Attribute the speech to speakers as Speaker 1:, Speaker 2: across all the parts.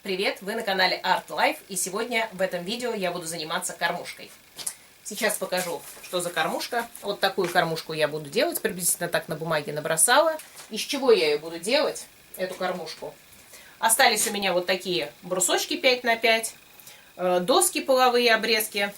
Speaker 1: Привет! Вы на канале Art Life, и сегодня в этом видео я буду заниматься кормушкой. Сейчас покажу, что за кормушка. Вот такую кормушку я буду делать, приблизительно так на бумаге набросала. Из чего я ее буду делать, эту кормушку? Остались у меня вот такие брусочки 5 на 5, доски половые, обрезки.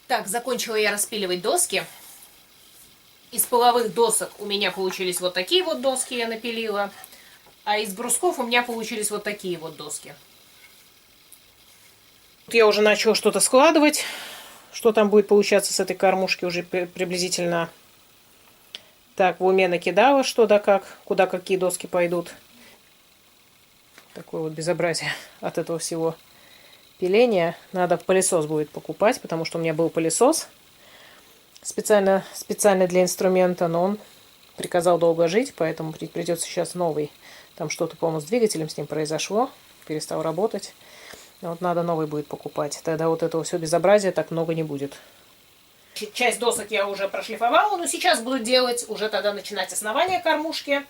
Speaker 1: Так, закончила я распиливать доски. Из половых досок у меня получились вот такие вот доски, я напилила. А из брусков у меня получились вот такие вот доски. Тут я уже начала что-то складывать. Что там будет получаться с этой кормушки уже приблизительно. Так, в уме накидала, что да как, куда какие доски пойдут. Такое вот безобразие от этого всего пиления. Надо пылесос будет покупать, потому что у меня был пылесос специально для инструмента, но он приказал долго жить, поэтому придется сейчас новый. Там что-то, по-моему, с двигателем с ним произошло, перестал работать. Вот надо новый будет покупать. Тогда вот этого все безобразия так много не будет. Часть досок я уже прошлифовала, но сейчас буду делать, уже тогда начинать основание кормушки.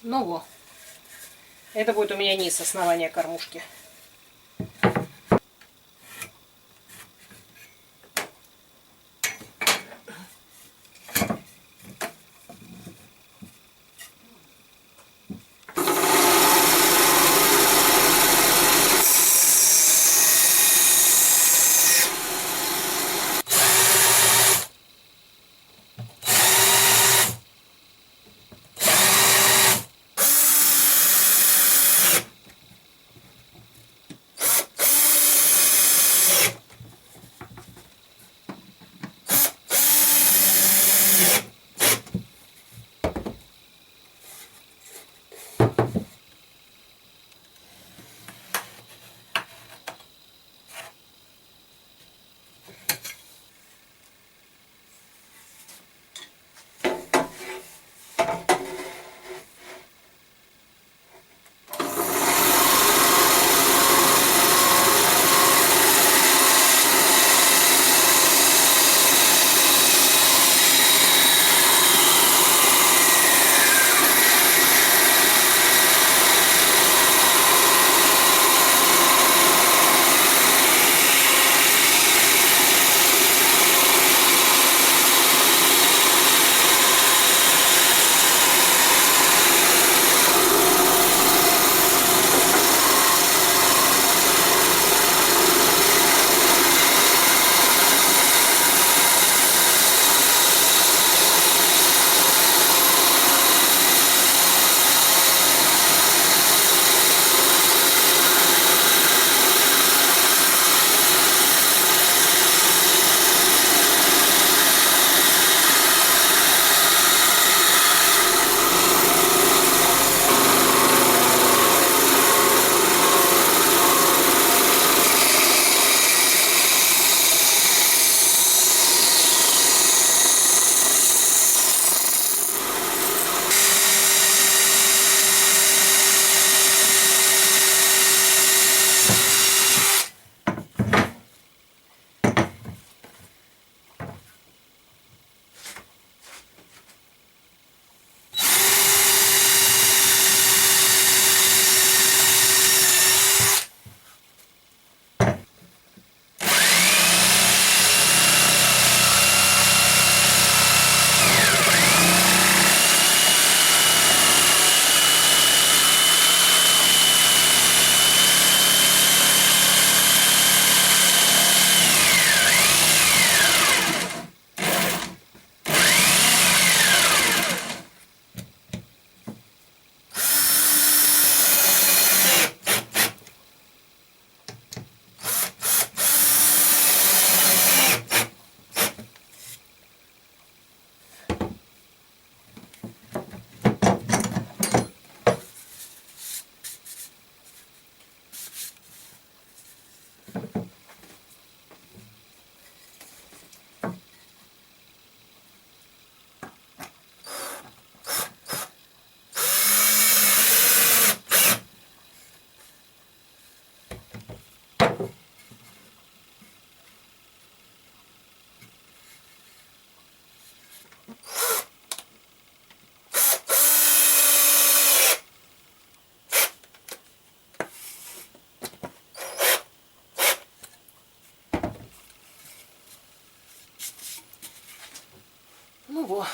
Speaker 1: Ну вот. Это будет у меня низ основания кормушки. Во.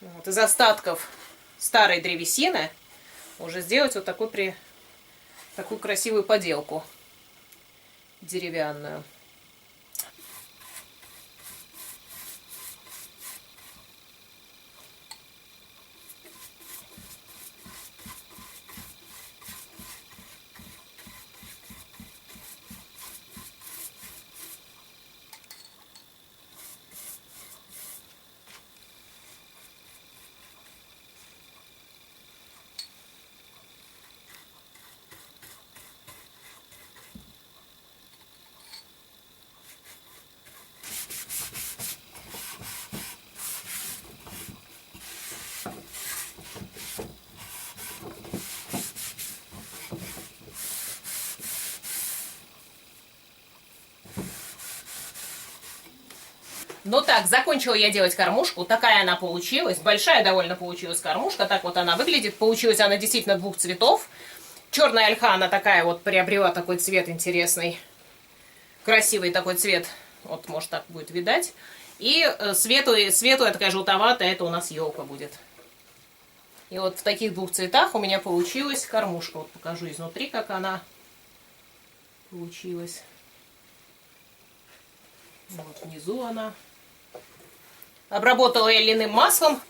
Speaker 1: Вот, из остатков старой древесины уже сделать вот такую красивую поделку деревянную. Ну так, закончила я делать кормушку. Такая она получилась. Большая довольно получилась кормушка. Так вот она выглядит. Получилась она действительно двух цветов. Черная ольха, она такая вот приобрела такой цвет интересный. Красивый такой цвет. Вот, может, так будет видать. И светлая такая желтоватая, это у нас елка будет. И вот в таких двух цветах у меня получилась кормушка. Вот покажу изнутри, как она получилась. Вот внизу она. Обработала я льняным маслом.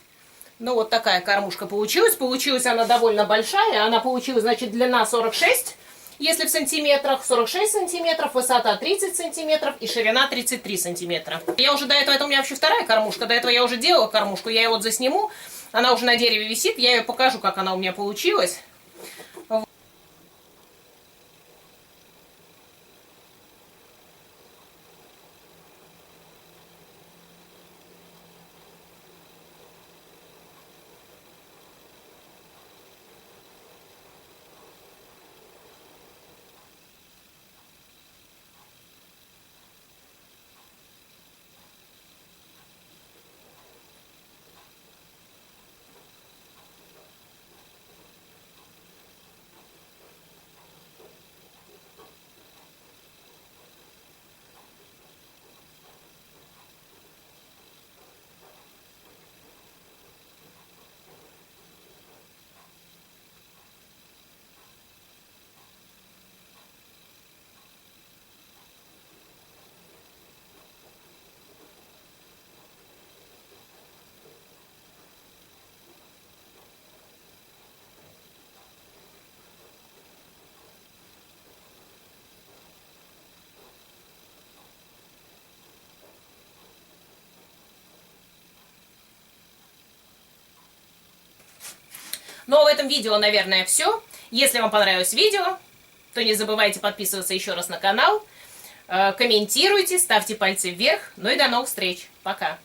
Speaker 1: Ну, вот такая кормушка получилась. Получилась она довольно большая. Она получилась, значит, длина 46, если в сантиметрах, 46 сантиметров, высота 30 сантиметров и ширина 33 сантиметра. Я уже до этого, это у меня вообще вторая кормушка. До этого я уже делала кормушку. Я ее вот засниму. Она уже на дереве висит. Я ее покажу, как она у меня получилась. Ну а в этом видео, наверное, все. Если вам понравилось видео, то не забывайте подписываться еще раз на канал. Комментируйте, ставьте пальцы вверх. Ну и до новых встреч. Пока.